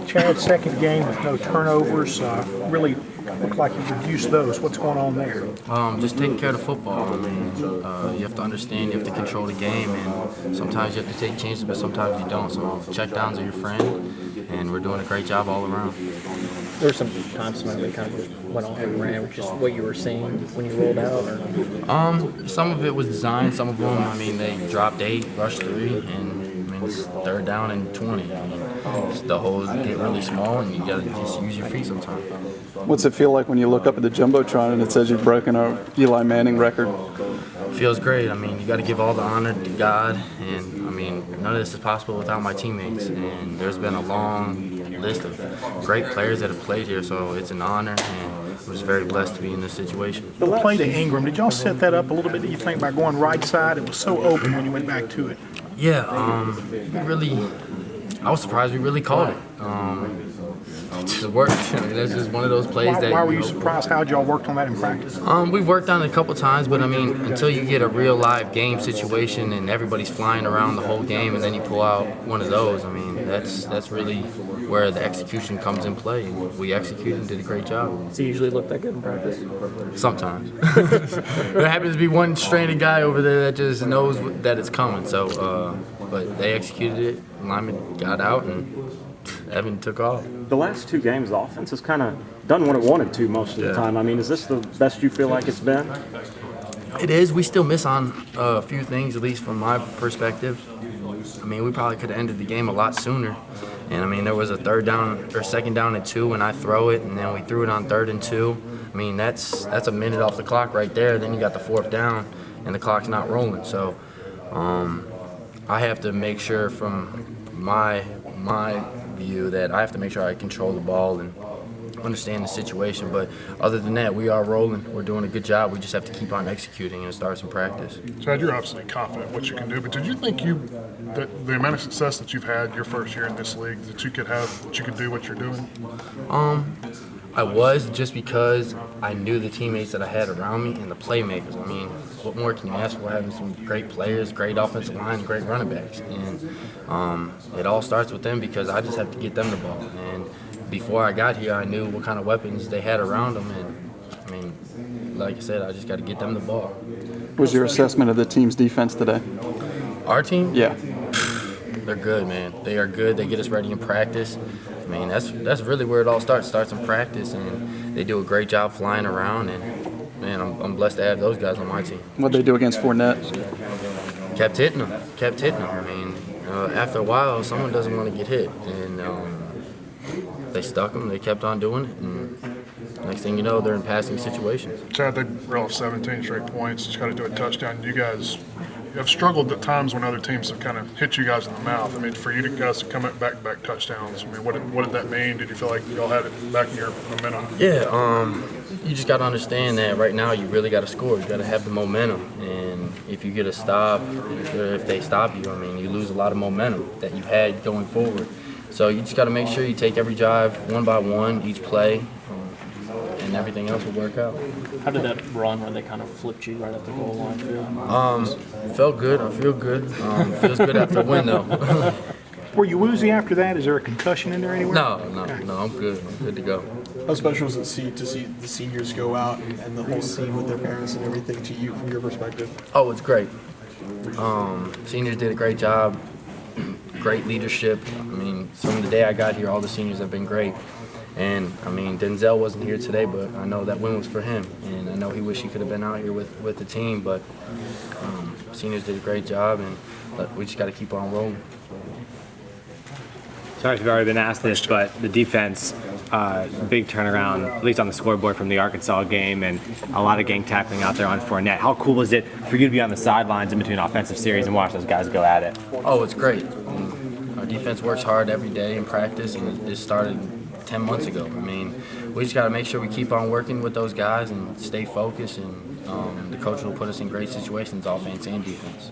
Chad, second game with no turnovers. Really looked like you reduced those. What's going on there? Just taking care of the football. I mean, you have to understand, you have to control the game, and sometimes you have to take chances, but sometimes you don't. So checkdowns are your friend, and we're doing a great job all around. There were some times when they kind of just went off and ran, which is what you were seeing when you rolled out? Or? Some of it was designed. Some of them, I mean, they dropped 8, rushed 3, and it's third down and 20. I mean, the holes get really small, and you got to just use your feet sometimes. What's it feel like when you look up at the Jumbotron and it says you've broken a Eli Manning record? Feels great. I mean, you got to give all the honor to God, and I mean, none of this is possible without my teammates. And there's been a long list of great players that have played here, so it's an honor, and I was very blessed to be in this situation. The play to Ingram, did y'all set that up a little bit, do you think, by going right side? It was so open when you went back to it. Yeah, I was surprised we really called it. It just worked. I mean, that's just one of those plays Why were you surprised? How'd y'all worked on that in practice? We've worked on it a couple times, but I mean, until you get a real live game situation and everybody's flying around the whole game, and then you pull out one of those, I mean, that's really where the execution comes in play. And we executed and did a great job. Does he usually look that good in practice? Sometimes. There happens to be one stranded guy over there that just knows that it's coming. So, but they executed it. Lineman got out, and Evan took off. The last 2 games, the offense has kind of done what it wanted to most of the time. I mean, is this the best you feel like it's been? It is. We still miss on a few things, at least from my perspective. I mean, we probably could have ended the game a lot sooner. And I mean, there was a second down and 2, and I throw it, and then we threw it on 3rd and 2. I mean, that's a minute off the clock right there. Then you got the 4th down, and the clock's not rolling. So I have to make sure from my view that I have to make sure I control the ball and understand the situation. But other than that, we are rolling. We're doing a good job. We just have to keep on executing and start some practice. Chad, you're obviously confident in what you can do, but did you think that the amount of success that you've had your first year in this league, that you could do what you're doing? I was, just because I knew the teammates that I had around me and the playmakers. I mean, what more can you ask for, having some great players, great offensive line, great running backs? And it all starts with them, because I just have to get them the ball. And before I got here, I knew what kind of weapons they had around them. And, I mean, like I said, I just got to get them the ball. What was your assessment of the team's defense today? Our team? Yeah. They're good, man. They are good. They get us ready in practice. I mean, that's really where it all starts. It starts in practice, and they do a great job flying around. And man, I'm blessed to have those guys on my team. What'd they do against Fournette? Kept hitting them. I mean, after a while, someone doesn't want to get hit, and they stuck them. They kept on doing it, and next thing you know, they're in passing situations. Chad, they rolled off 17 straight points. Just got to do a touchdown. You guys have struggled at times when other teams have kind of hit you guys in the mouth. I mean, for you guys to come at back-to-back touchdowns, I mean, what did that mean? Did you feel like y'all had it back in your momentum? Yeah, you just got to understand that right now you really got to score. You got to have the momentum, and if you get a stop, if they stop you, I mean, you lose a lot of momentum that you had going forward. So you just got to make sure you take every drive one by one, each play, and everything else will work out. How did that run where they kind of flipped you right at the goal line feel? Felt good. I feel good. Feels good after a win, though. Were you woozy after that? Is there a concussion in there anywhere? No, I'm good. I'm good to go. How special was it to see the seniors go out and the whole scene with their parents and everything to you from your perspective? Oh, it's great. Seniors did a great job. Great leadership. I mean, from the day I got here, all the seniors have been great. And, I mean, Denzel wasn't here today, but I know that win was for him. And I know he wished he could have been out here with the team. But seniors did a great job, and we just got to keep on rolling. Sorry if you've already been asked this, but the defense, big turnaround, at least on the scoreboard from the Arkansas game, and a lot of gang tackling out there on Fournette. How cool was it for you to be on the sidelines in between offensive series and watch those guys go at it? Oh, it's great. Our defense works hard every day in practice, and it started 10 months ago. I mean, we just got to make sure we keep on working with those guys and stay focused, and the coach will put us in great situations, offense and defense.